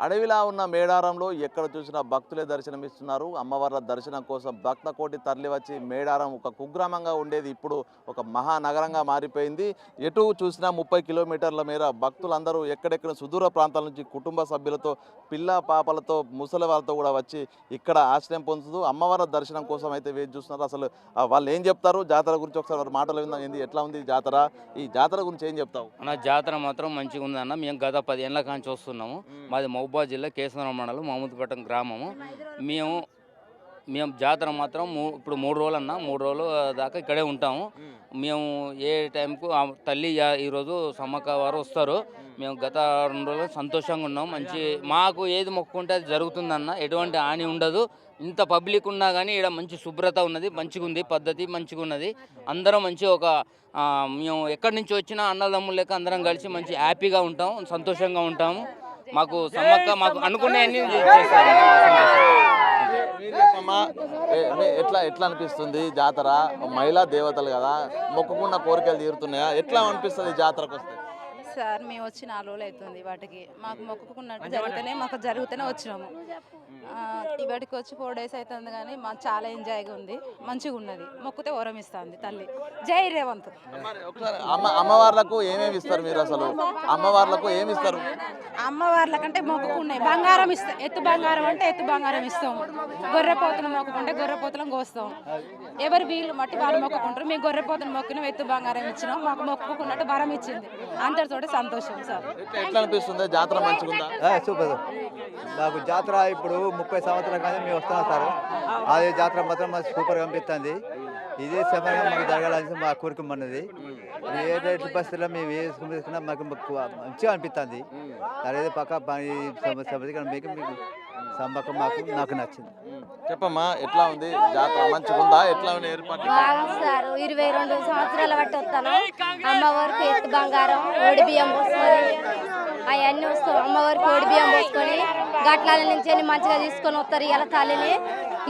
అడవిలా ఉన్న మేడారంలో ఎక్కడ చూసినా భక్తులే దర్శనమిస్తున్నారు. అమ్మవార్ల దర్శనం కోసం భక్త కోటి తరలివచ్చి మేడారం ఒక కుగ్రామంగా ఉండేది ఇప్పుడు ఒక మహానగరంగా మారిపోయింది. ఎటు చూసినా 30 కిలోమీటర్ల మేర భక్తులందరూ ఎక్కడెక్కడ సుదూర ప్రాంతాల నుంచి కుటుంబ సభ్యులతో పిల్ల పాపలతో ముసలి వాళ్ళతో కూడా వచ్చి ఇక్కడ ఆశ్రయం పొందుతూ అమ్మవార్ల దర్శనం కోసం అయితే వేచి చూస్తున్నారు. అసలు వాళ్ళు ఏం చెప్తారు జాతర గురించి ఒకసారి వారి మాటలు విందాం. ఏంది ఎట్లా ఉంది జాతర, ఈ జాతర గురించి ఏం చెప్తావు? అన్న జాతర మాత్రం మంచిగా ఉందన్న. మేము గత 10 ఏళ్ళ కాంచి వస్తున్నాము. మాది మహబూబాద్ జిల్లా కేశవరం మండలం మహమూద్పట్నం గ్రామము. మేము జాతర మాత్రం ఇప్పుడు 3 రోజులు అన్న, 3 రోజులు దాకా ఇక్కడే ఉంటాము. మేము ఏ టైంకు తల్లి ఈరోజు సమ్మక్క వారు వస్తారు. మేము గత 2 రోజులు సంతోషంగా ఉన్నాం. మాకు ఏది మొక్కుకుంటే అది జరుగుతుందన్న, ఎటువంటి హాని ఉండదు. ఇంత పబ్లిక్ ఉన్నా కానీ ఇక్కడ మంచి శుభ్రత ఉన్నది, మంచిగా ఉంది, పద్ధతి మంచిగా ఉన్నది. అందరం మంచి మేము ఎక్కడి నుంచి వచ్చినా అన్నదమ్ములు లెక్క అందరం కలిసి మంచి హ్యాపీగా ఉంటాం, సంతోషంగా ఉంటాము. మాకు సమ్మక్క మాకు అనుకునే ఎట్లా ఎట్లా అనిపిస్తుంది జాతర? మహిళా దేవతలు కదా, మొక్కుకున్న కోరికలు తీరుతున్నాయా? ఎట్లా అనిపిస్తుంది జాతరకు వస్తే? సార్ మేము వచ్చి 4 రోజులు అవుతుంది. వాటికి మాకు మొక్కుకున్నట్టు జరుగుతూనే వచ్చినాము. ఇవాటికి వచ్చి 4 డేస్ అవుతుంది కానీ మాకు చాలా ఎంజాయ్గా ఉంది, మంచిగా ఉన్నది. మొక్కుతే వరం ఇస్తుంది తల్లి. జై రేవంత్. అమ్మవార్లకు ఏమేమి ఇస్తారు మీరు? అసలు అమ్మవార్లకు ఏమి ఇస్తారు? అమ్మవార్లకంటే మొక్కుకున్నాయి బంగారం ఇస్తాం. ఎత్తు బంగారం అంటే ఎత్తు బంగారం ఇస్తాం. గొర్రెపోతులు మొక్కుకుంటే గొర్రెపోతులను కోస్తాం. ఎవరు వీళ్ళు మట్టి వాళ్ళు మొక్కుకుంటారు. మేము గొర్రెపోతులు మొక్కినాం, ఎత్తు బంగారం ఇచ్చినాం. మాకు మొక్కుకున్నట్టు వరం ఇచ్చింది. అందరితో సంతోషం సార్. ఎట్లా అనిపిస్తుంది జాతర? మంచిగా సూపర్. నాకు జాతర ఇప్పుడు 30 సంవత్సరాల కానీ మేము వస్తున్నాం సార్. అదే జాతర మాత్రం మాకు సూపర్గా అనిపిస్తుంది. ఇదే సమయంగా మాకు జరగాలని మా కోరిక ఉన్నది. ఏ పరిస్థితుల్లో మేము వేసుకున్నా మాకు మంచిగా అనిపిస్తుంది. అదే పక్క మీకు సమ్మక్క నాకు నచ్చింది. చెప్పమ్మా, ఎట్లా ఉంది జాతర? మంచిగా ఉందా? ఎట్లా ఉంది ఏర్పాటు? బాగుంది సార్. 22 సంవత్సరాల బట్టి వస్తాను. అమ్మవారికి ఎత్తు బంగారం, ఓడి బియ్యం పోసుకొని అవన్నీ వస్తాం. అమ్మవారికి ఓడి బియ్యం పోసుకొని గట్లాల నుంచి మంచిగా తీసుకొని వస్తారు. ఇలా తల్లిని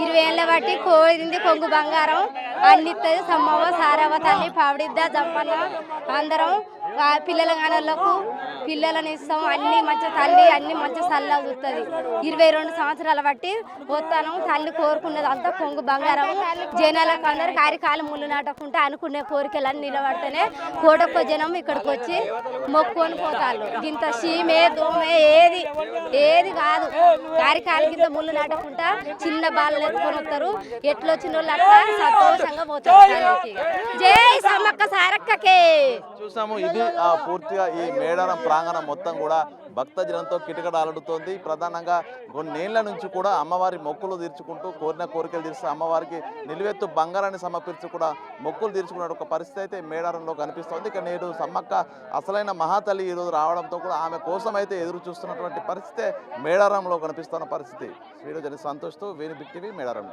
20 ఏళ్ళ బట్టి కోడింది కొంగు బంగారం అన్ని ఇస్తుంది. సమ్మవ్వ సారవ్వ తల్లి పావిడిద్ద జంపన్న అందరం పిల్లల గానలకు పిల్లలని ఇస్తాం. అన్ని మంచి తల్లి అన్ని మంచి సల్లా చూస్తుంది. 22 సంవత్సరాల బట్టి వస్తాను. తల్లి కోరుకున్నది అంతా కొంగు బంగారం. జనాలకు అందరు కారికాలు ముళ్ళు నాటకుంటే అనుకునే కోరికలన్నీ నిలబడితేనే కోటొక్క జనం ఇక్కడికి వచ్చి మొక్కుకొని పోతారు. ఇంత సీమే దోమే ఏది కాదు. కారికాలు కింద ముళ్ళు నాటకుంటా చిన్న బాలను ఎత్తుకొని వస్తారు. ఎట్లొచ్చిన వాళ్ళు అట్లా సంతోషంగా పోతారు. జై సమ్మక్క సారక్కకే. చూసాము, ఇది పూర్తిగా ఈ మేడారం ప్రాంగణం మొత్తం కూడా భక్తజనంతో కిటకడాలడుతోంది. ప్రధానంగా కొన్నేళ్ల నుంచి కూడా అమ్మవారి మొక్కులు తీర్చుకుంటూ కోరిన కోరికలు తీర్చి అమ్మవారికి నిలువెత్తు బంగారాన్ని సమర్పించి కూడా మొక్కులు తీర్చుకునే ఒక పరిస్థితి అయితే మేడారంలో కనిపిస్తోంది. ఇక నేడు సమ్మక్క అసలైన మహాతల్లి ఈరోజు రావడంతో కూడా ఆమె కోసం అయితే ఎదురు చూస్తున్నటువంటి పరిస్థితే మేడారంలో కనిపిస్తున్న పరిస్థితి. వీడియో జర్నలిస్ట్ సంతోష్తో వేణు బిగ్ టీవీ మేడారం.